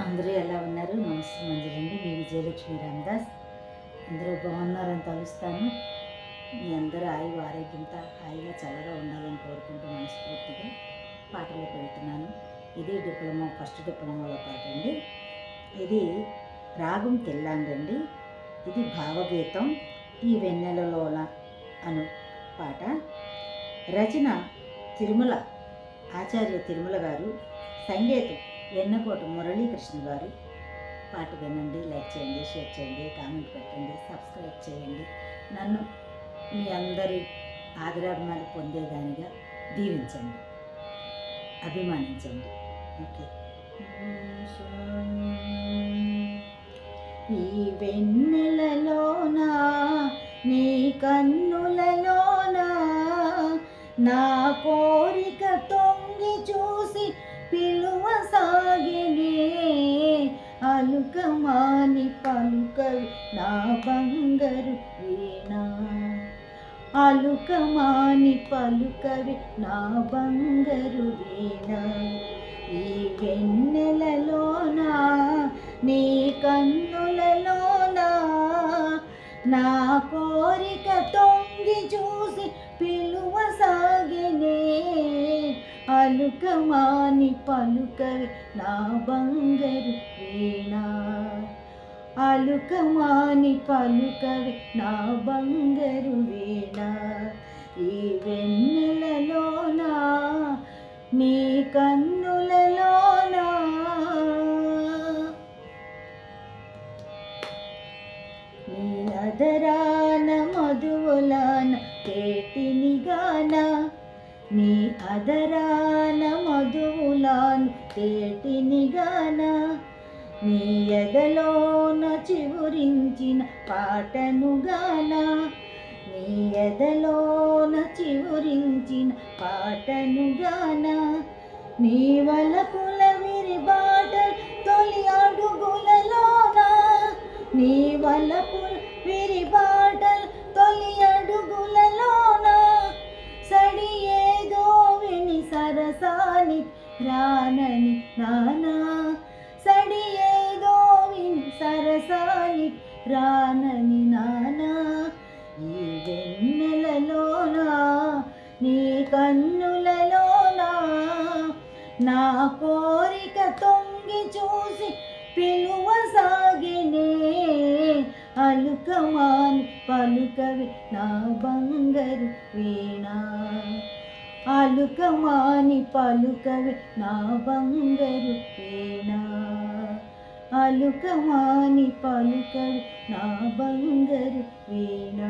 అందరూ ఎలా ఉన్నారు? నమస్తే మంజులండి. మీ విజయలక్ష్మి రామదాస్. అందరూ బాగున్నారని తలుస్తాను. మీ అందరూ ఆరోగ్యంతో హాయిగా చల్లగా ఉండాలని కోరుకుంటూ మనస్ఫూర్తిగా పాటలోకి వెళ్తున్నాను. ఇది ఫస్ట్ డిప్లొమాలో పాట అండి. ఇది రాగం తెల్లాండండి. ఇది భావగీతం. ఈ వెన్నెలలోన అను పాట. రచన తిరుమల ఆచార్య తిరుమల గారు. సంగీతం వెన్నకోట మురళీకృష్ణ గారు. పాట వినండి, లైక్ చేయండి, షేర్ చేయండి, కామెంట్ పెట్టండి, సబ్స్క్రైబ్ చేయండి. నన్ను మీ అందరి ఆదరాభిమానాలు పొందేదానిగా దీవించండి, అభిమానించండి. ఓకే. ఈ వెన్నెలలోనా నీ కన్నులలోనా నా కోరిక తొంగి చూసి పిలువ సాగినే అలుకమాని పలుకవి నా బంగారు వీణ. అలుకమాని పలుకవి నా బంగారు వీణ. ఈ వెన్నెలలోనా నీ కన్నులలోనా నా కోరిక తొంగి చూసి పిలువ సాగినే అలుకమాని పలుకవి నా బంగారు వీణ. అలుకమాని పలుకవి నా బంగారు వీణ. ఈ వెన్నెలలోనా నీ కన్నులలోనా. నీ అదరాన మధువులాన తేటినిగాన, నీ అదరాన మధువులాను తేటినిగాన, నీ ఎదలోన చివురించిన పాటనుగాన, నీ ఎదలోన చివురించిన పాటనుగాన, నీ వలపుల విరిబాటల్ తొలి అడుగులలోన, నీ వలపుల విరిబాటల్ తొలి అడుగులలోన సడి ఏదో విని సరసాని రానని నానా. సడి ఏదో విని సరసాని రానని నానా. ఈ వెన్నెలలోనా నీ కన్నులలోనా నా కోరిక తొంగి చూసి పిలువ సాగినే అలుకమాని పలుకవి నా బంగారు వీణ. అలుకమాని పలుకవి నా బంగారు వీణ. అలుకమాని పలుకవి నా బంగారు వీణ.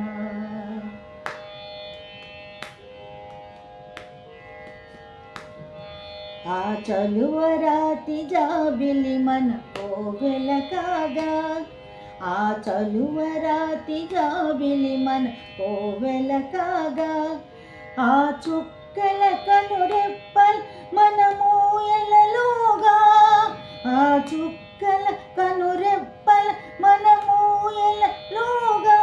ఆ చలువరాతి జాబిలి మన కోవెల కాగా, ఆ చలువరాతి జాబిలి మన కోవెల కాగా, ఆ చుక్కల కనురెప్పల్ మన మూయలలోగా, ఆ చుక్కల కనురెప్పల్ మన మూయలలోగా,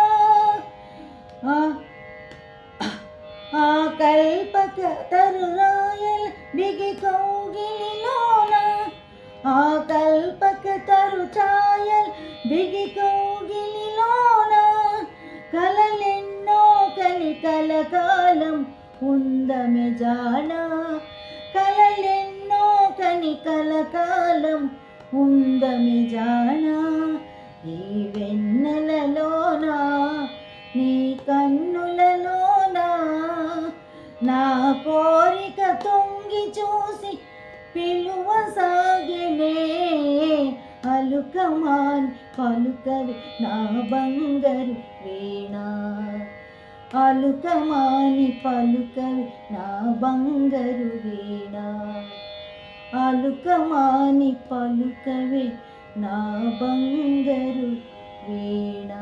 ఆ కల్పక తరురాయల్ బిగి కౌగిలిలోన, ఆ కల్పక తరు ఛాయల్ బిగి కౌగిలిలోన కలలెన్నో కని కలకాలం ఉందమె జాన. కలలెన్నో కని కలకాలం ఉందమె జాన. ఈ వెన్నెలలోనా నీ కన్నులలోనా నా కోరిక తొంగి చూసి పిలువ సాగినే అలుకమాని పలుకవి నా బంగారు వీణ. అలుకమాని పలుకవి నా బంగారు వీణ. అలుకమాని పలుకవి నా బంగారు వీణ.